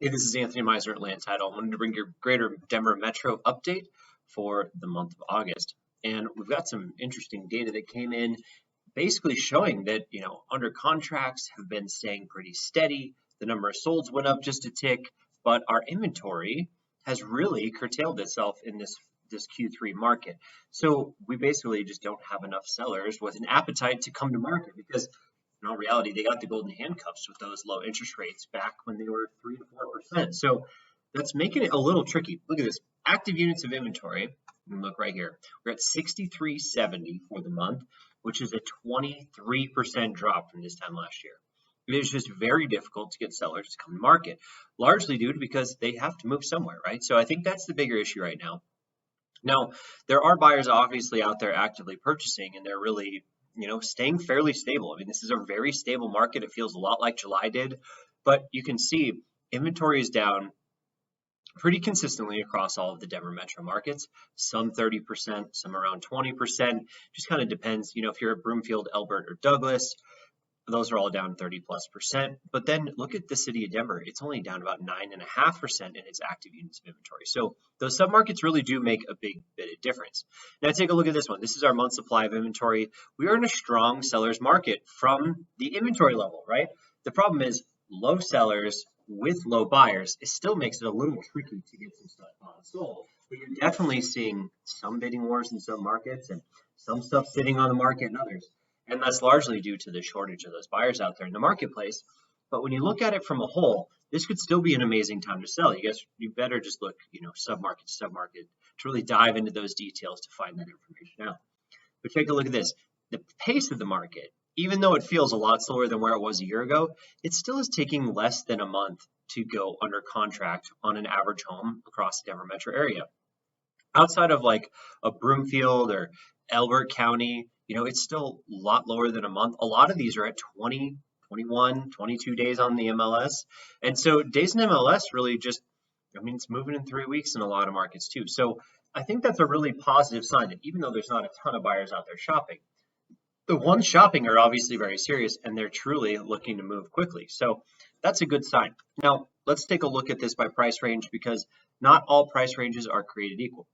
Hey, this is Anthony Miser at Land Title. I wanted to bring your greater Denver Metro update for the month of August. And we've got some interesting data that came in basically showing that, under contracts have been staying pretty steady. The number of solds went up just a tick, but our inventory has really curtailed itself in this Q3 market. So we basically just don't have enough sellers with an appetite to come to market because in all reality, they got the golden handcuffs with those low interest rates back when they were 3 to 4%. So that's making it a little tricky. Look at this active units of inventory. Look right here. We're at 6,370 for the month, which is a 23% drop from this time last year. It is just very difficult to get sellers to come to market, largely due to because they have to move somewhere, right? So I think that's the bigger issue right now. Now, there are buyers obviously out there actively purchasing, and they're really staying fairly stable. I mean, this is a very stable market. It feels a lot like July did, but you can see inventory is down pretty consistently across all of the Denver metro markets, some 30%, some around 20%, just kind of depends, if you're at Broomfield, Elbert, or Douglas, those are all down 30+%. But then look at the city of Denver. It's only down about 9.5% in its active units of inventory. So those submarkets really do make a big bit of difference. Now take a look at this one. This is our month supply of inventory. We are in a strong seller's market from the inventory level, right? The problem is low sellers with low buyers. It still makes it a little tricky to get some stuff on sold. But you're definitely seeing some bidding wars in some markets and some stuff sitting on the market in others. And that's largely due to the shortage of those buyers out there in the marketplace. But when you look at it from a whole, this could still be an amazing time to sell. You better just look, submarket to submarket to really dive into those details to find that information out. But take a look at this. The pace of the market, even though it feels a lot slower than where it was a year ago, it still is taking less than a month to go under contract on an average home across the Denver metro area. Outside of like a Broomfield or Elbert County, it's still a lot lower than a month. A lot of these are at 20, 21, 22 days on the MLS. And so days in MLS really it's moving in 3 weeks in a lot of markets too. So I think that's a really positive sign that even though there's not a ton of buyers out there shopping, the ones shopping are obviously very serious and they're truly looking to move quickly. So that's a good sign. Now, let's take a look at this by price range because not all price ranges are created equal.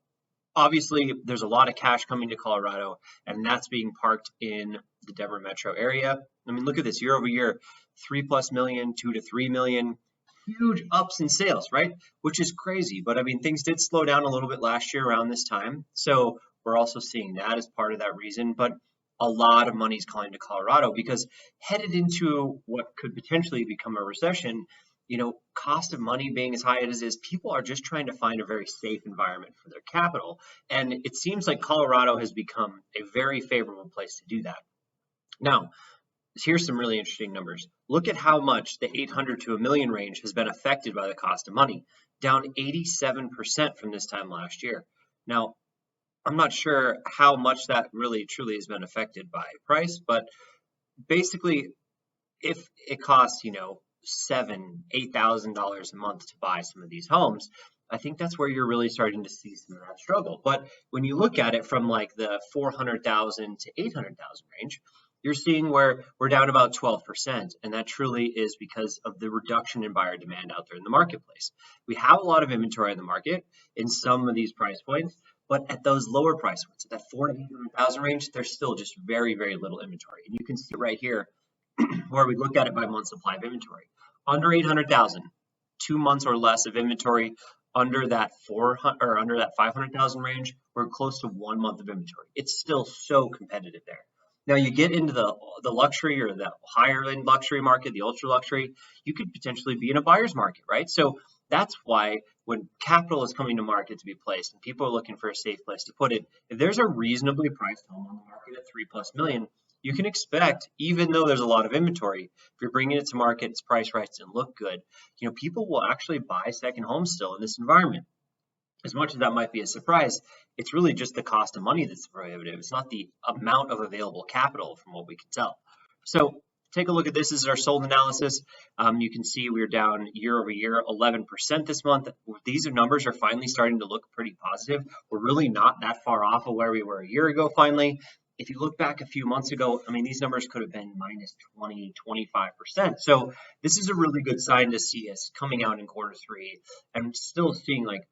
Obviously, there's a lot of cash coming to Colorado, and that's being parked in the Denver metro area. I mean, look at this year over year, 3+ million, 2 to 3 million, huge ups in sales, right? Which is crazy. But I mean, things did slow down a little bit last year around this time. So we're also seeing that as part of that reason. But a lot of money is calling to Colorado because headed into what could potentially become a recession, cost of money being as high as it is, people are just trying to find a very safe environment for their capital. And it seems like Colorado has become a very favorable place to do that. Now, here's some really interesting numbers. Look at how much the 800 to a million range has been affected by the cost of money, down 87% from this time last year. Now, I'm not sure how much that really truly has been affected by price, but basically, if it costs, $7,000-8,000 a month to buy some of these homes, I think that's where you're really starting to see some of that struggle. But when you look at it from like the 400,000 to 800,000 range, you're seeing where we're down about 12%. And that truly is because of the reduction in buyer demand out there in the marketplace. We have a lot of inventory in the market in some of these price points, but at those lower price points, at that 400,000 to 800,000 range, there's still just very, very little inventory. And you can see right here where we look at it by month supply of inventory. Under 800,000, 2 months or less of inventory. Under that 500,000 range, we're close to 1 month of inventory. It's still so competitive there. Now you get into the luxury or the higher end luxury market, the ultra luxury, you could potentially be in a buyer's market, right? So that's why when capital is coming to market to be placed and people are looking for a safe place to put it, if there's a reasonably priced home on the market at 3+ million, you can expect, even though there's a lot of inventory, if you're bringing it to market, it's priced right and look good, people will actually buy second homes still in this environment. As much as that might be a surprise, it's really just the cost of money that's prohibitive. It's not the amount of available capital from what we can tell. So take a look at this. This is our sold analysis. You can see we're down year over year 11% this month. These numbers are finally starting to look pretty positive. We're really not that far off of where we were a year ago finally. if you look back a few months ago, I mean, these numbers could have been minus 20, 25%. So this is a really good sign to see us coming out in quarter 3 and still seeing like,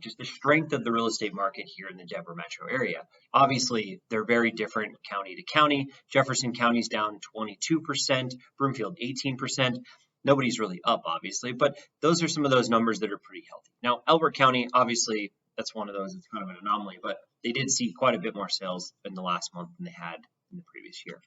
just the strength of the real estate market here in the Denver metro area. Obviously, they're very different county to county. Jefferson County's down 22%, Broomfield 18%. Nobody's really up, obviously, but those are some of those numbers that are pretty healthy. Now, Elbert County, obviously, that's one of those, it's kind of an anomaly, but they did see quite a bit more sales in the last month than they had in the previous year.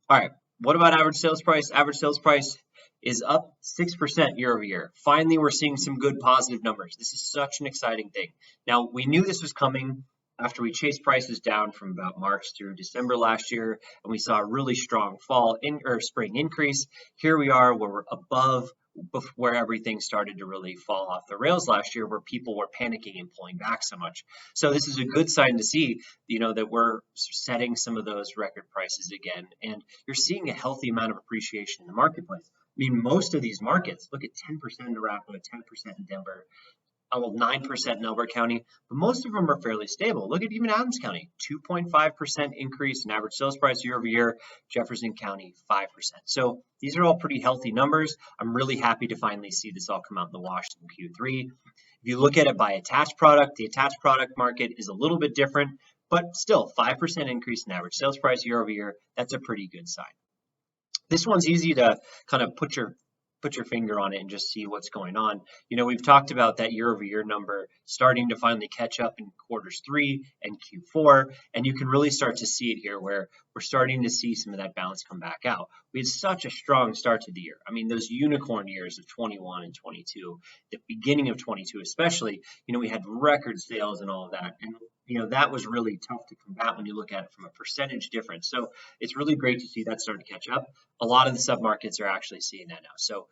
All right, what about average sales price? Average sales price is up 6% year over year. Finally, we're seeing some good positive numbers. This is such an exciting thing. Now, we knew this was coming after we chased prices down from about March through December last year, and we saw a really strong spring increase. Here we are where we're above where everything started to really fall off the rails last year, where people were panicking and pulling back so much. So this is a good sign to see, that we're setting some of those record prices again, and you're seeing a healthy amount of appreciation in the marketplace. I mean, most of these markets, look at 10% in Arapahoe, 10% in Denver, 9% in Elbert County, but most of them are fairly stable. Look at even Adams County, 2.5% increase in average sales price year over year, Jefferson County, 5%. So these are all pretty healthy numbers. I'm really happy to finally see this all come out in the wash in Q3. If you look at it by attached product, the attached product market is a little bit different, but still 5% increase in average sales price year over year. That's a pretty good sign. This one's easy to kind of put your finger on it and just see what's going on. We've talked about that year-over-year number starting to finally catch up in quarters 3 and Q4, and you can really start to see it here where we're starting to see some of that balance come back out. We had such a strong start to the year. I mean, those unicorn years of 21 and 22, the beginning of 22 especially, we had record sales and all of that. And that was really tough to combat when you look at it from a percentage difference. So it's really great to see that start to catch up. A lot of the submarkets are actually seeing that now. So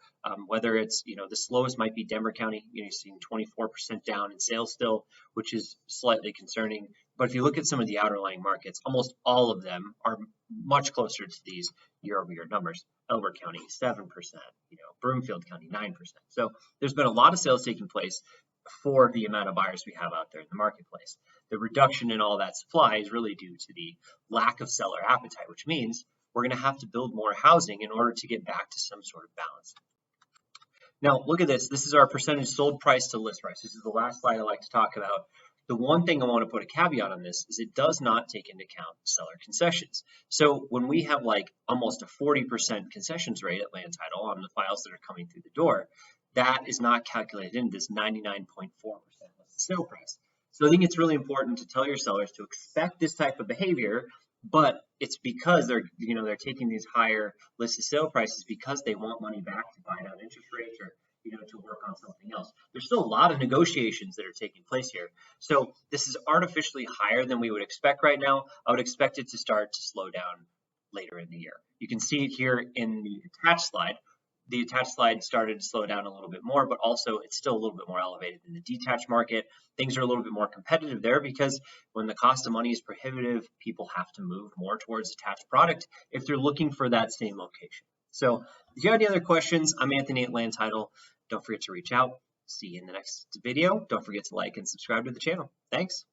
whether it's, the slowest might be Denver County, you're seeing 24% down in sales still, which is slightly concerning. But if you look at some of the outerlying markets, almost all of them are much closer to these year-over-year numbers. Elbert County, 7%, Broomfield County, 9%. So there's been a lot of sales taking place for the amount of buyers we have out there in the marketplace. The reduction in all that supply is really due to the lack of seller appetite, which means we're going to have to build more housing in order to get back to some sort of balance. Now, look at this. This is our percentage sold price to list price. This is the last slide I like to talk about. The one thing I want to put a caveat on this is it does not take into account seller concessions. So when we have like almost a 40% concessions rate at land title on the files that are coming through the door, that is not calculated in this 99.4% sale price. So I think it's really important to tell your sellers to expect this type of behavior, but it's because they're taking these higher listed sale prices because they want money back to buy down interest rates or to work on something else. There's still a lot of negotiations that are taking place here. So this is artificially higher than we would expect right now. I would expect it to start to slow down later in the year. You can see it here in the attached slide. The attached slide started to slow down a little bit more, but also it's still a little bit more elevated in the detached market. Things are a little bit more competitive there because when the cost of money is prohibitive, people have to move more towards attached product if they're looking for that same location. So if you have any other questions, I'm Anthony at Land Title. Don't forget to reach out. See you in the next video. Don't forget to like and subscribe to the channel. Thanks.